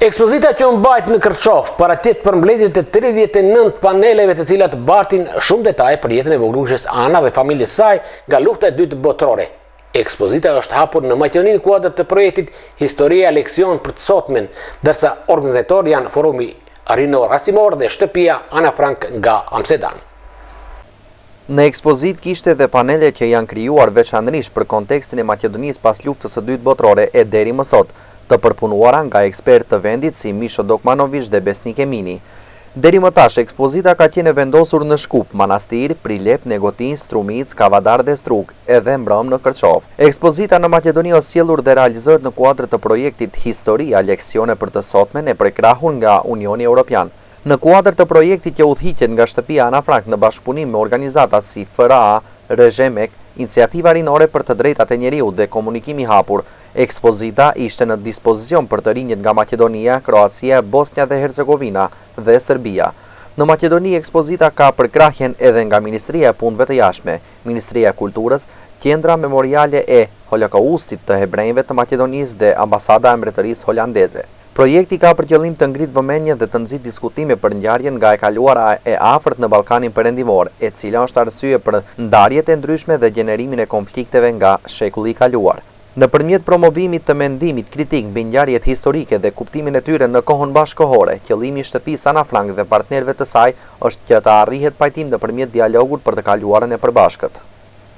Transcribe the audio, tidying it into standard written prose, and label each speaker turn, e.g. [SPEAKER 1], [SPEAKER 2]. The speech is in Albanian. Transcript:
[SPEAKER 1] Ekspozita që mbajt në Kërçov paraqitet përmbledhjet e 39 paneleve të cilat bartin shumë detaje për jetën e vogëlueshës Ana dhe familjes saj nga lufta e dytë botërore. Ekspozita është hapur në Maqedoninë në kuadër të projektit Historia leksion për të sotmen, ndërsa organizator janë Forumi Arino Rasimor dhe Shtëpia Ana Frank nga Amsterdam.
[SPEAKER 2] Në ekspozit kishte dhe panele që janë krijuar veçanërisht për kontekstin e Maqedonisë pas luftës së dytë botërore e deri më sot, të përpunuara nga ekspertë të vendit si Misho Dokmanović dhe Besnik Emini. Deri më tash, ekspozita ka qenë vendosur në Shkup, Manastir, Prilep, Negotin, Strumic, Kavadar dhe Strug, edhe mbrëm në Kërçov. Ekspozita në Maqedoni është sjellur dhe realizohet në kuadër të projektit Historia leksione për të sotmen e prekrahur nga Unioni Evropian. Në kuadër të projektit që udhëhiqet nga Shtëpia Ana Frank në bashkëpunim me organizata si FRA, Rezemek, Iniciativa Rinore për të Drejtat e Njeriut dhe Komunikimi Hapur, ekspozita ishte në dispozicion për të rinjët nga Maqedonia, Kroacia, Bosnia dhe Hercegovina dhe Serbia. Në Maqedoni, ekspozita ka përkrahjen edhe nga Ministria e Punëve të Jashtme, Ministria e Kulturës, Qendra Memoriale e Holokaustit të Hebrejve të Maqedonisë dhe Ambasada e Mbretërisë Holandeze. Projekti ka për qëllim të ngritë vëmendje dhe të nxit diskutime për ngjarjen nga e kaluara e afërt në Ballkanin Perëndimor, e cila është arsye për ndarjet e ndryshme dhe gjenerimin e konflikteve nga shekulli i kaluar. Nëpërmjet promovimit të mendimit kritik mbi ngjarjet historike dhe kuptimin e tyre në kohën bashkëkohore, qëllimi i Shtëpisë Ana Frank dhe partnerëve të saj është që të arrihet pajtim nëpërmjet dialogut për të kaluarën e përbashkët.